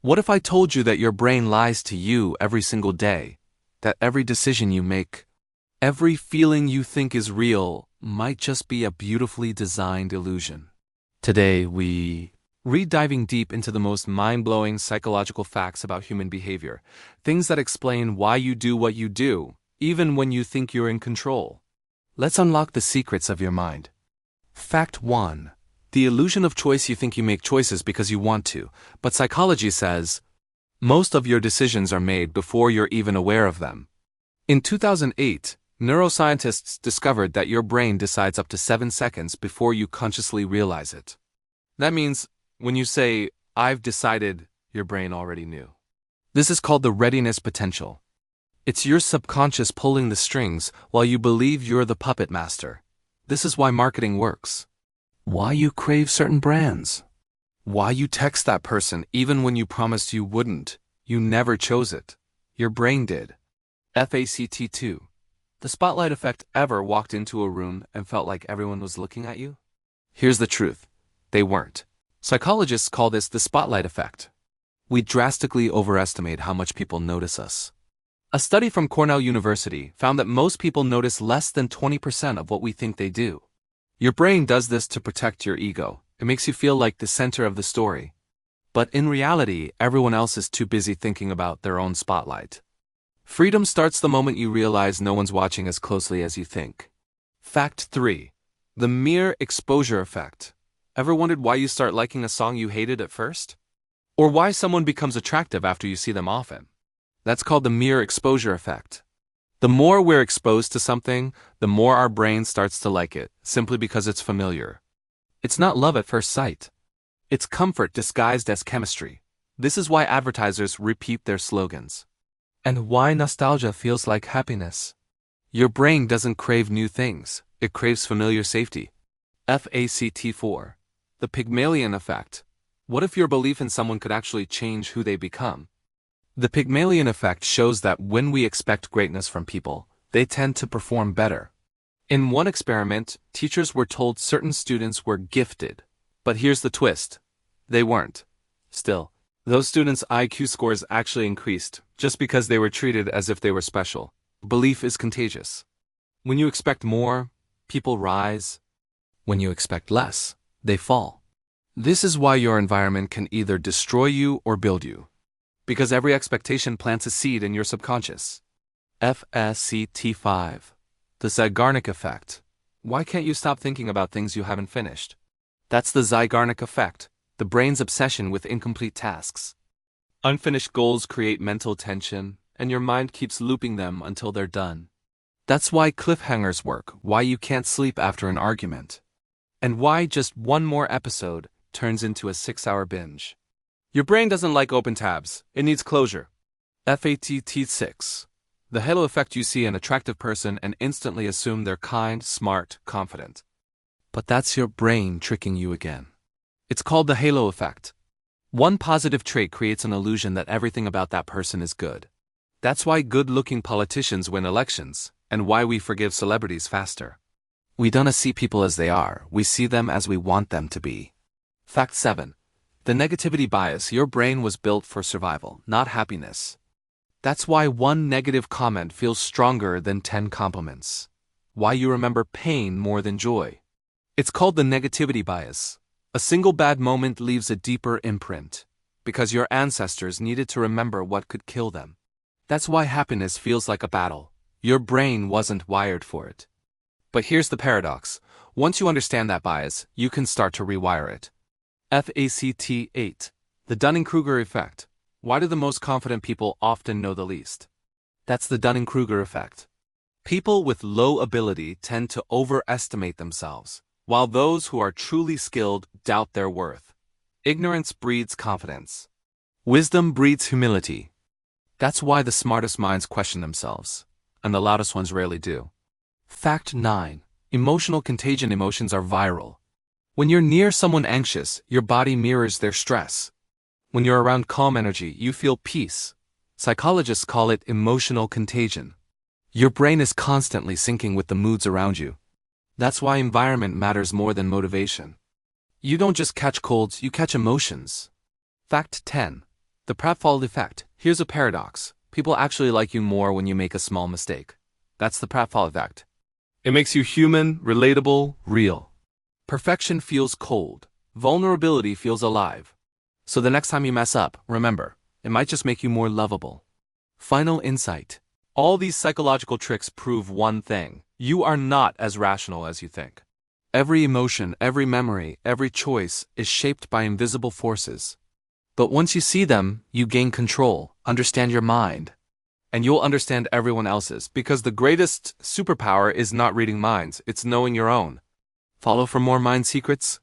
What if I told you that your brain lies to you every single day? That every decision you make, every feeling you think is real, might just be a beautifully designed illusion. Today, we read diving deep into the most mind-blowing psychological facts about human behavior, things that explain why you do what you do, even when you think you're in control. Let's unlock the secrets of your mind. Fact 1. The illusion of choice. You think you make choices because you want to, but psychology says most of your decisions are made before you're even aware of them. In 2008, neuroscientists discovered that your brain decides up to 7 seconds before you consciously realize it. That means when you say, "I've decided," your brain already knew. This is called the readiness potential. It's your subconscious pulling the strings while you believe you're the puppet master. This is why marketing works. Why you crave certain brands. Why you text that person even when you promised you wouldn't. You never chose it. Your brain did. FACT 2. The spotlight effect. Ever walked into a room and felt like everyone was looking at you? Here's the truth. They weren't. Psychologists call this the spotlight effect. We drastically overestimate how much people notice us. A study from Cornell University found that most people notice less than 20% of what we think they do. Your brain does this to protect your ego. It makes you feel like the center of the story. But in reality, everyone else is too busy thinking about their own spotlight. Freedom starts the moment you realize no one's watching as closely as you think. Fact 3. The mere exposure effect. Ever wondered why you start liking a song you hated at first? Or why someone becomes attractive after you see them often? That's called the mere exposure effect. The more we're exposed to something, the more our brain starts to like it, simply because it's familiar. It's not love at first sight. It's comfort disguised as chemistry. This is why advertisers repeat their slogans. And why nostalgia feels like happiness. Your brain doesn't crave new things, it craves familiar safety. FACT 4. The Pygmalion effect. What if your belief in someone could actually change who they become? The Pygmalion effect shows that when we expect greatness from people, they tend to perform better. In one experiment, teachers were told certain students were gifted. But here's the twist. They weren't. Still, those students' IQ scores actually increased, just because they were treated as if they were special. Belief is contagious. When you expect more, people rise. When you expect less, they fall. This is why your environment can either destroy you or build you. Because every expectation plants a seed in your subconscious. FACT 5. The Zeigarnik effect. Why can't you stop thinking about things you haven't finished? That's the Zeigarnik effect, the brain's obsession with incomplete tasks. Unfinished goals create mental tension, and your mind keeps looping them until they're done. That's why cliffhangers work, why you can't sleep after an argument. And why just one more episode turns into a 6-hour binge. Your brain doesn't like open tabs, it needs closure. FACT 6. The halo effect. You see an attractive person and instantly assume they're kind, smart, confident. But that's your brain tricking you again. It's called the halo effect. One positive trait creates an illusion that everything about that person is good. That's why good-looking politicians win elections, and why we forgive celebrities faster. We don't see people as they are, we see them as we want them to be. Fact 7. The negativity bias. Your brain was built for survival, not happiness. That's why one negative comment feels stronger than 10 compliments. Why you remember pain more than joy. It's called the negativity bias. A single bad moment leaves a deeper imprint, because your ancestors needed to remember what could kill them. That's why happiness feels like a battle. Your brain wasn't wired for it. But here's the paradox. Once you understand that bias, you can start to rewire it. FACT 8. The Dunning-Kruger effect. Why do the most confident people often know the least? That's the Dunning-Kruger effect. People with low ability tend to overestimate themselves, while those who are truly skilled doubt their worth. Ignorance breeds confidence. Wisdom breeds humility. That's why the smartest minds question themselves, and the loudest ones rarely do. Fact 9. Emotional contagion. Emotions are viral. When you're near someone anxious, your body mirrors their stress. When you're around calm energy, you feel peace. Psychologists call it emotional contagion. Your brain is constantly syncing with the moods around you. That's why environment matters more than motivation. You don't just catch colds, you catch emotions. Fact 10. The pratfall effect. Here's a paradox. People actually like you more when you make a small mistake. That's the pratfall effect. It makes you human, relatable, real. Perfection feels cold. Vulnerability feels alive. So the next time you mess up, remember, it might just make you more lovable. Final insight. All these psychological tricks prove one thing. You are not as rational as you think. Every emotion, every memory, every choice is shaped by invisible forces. But once you see them, you gain control, understand your mind. And you'll understand everyone else's, because the greatest superpower is not reading minds, it's knowing your own. Follow for more mind secrets?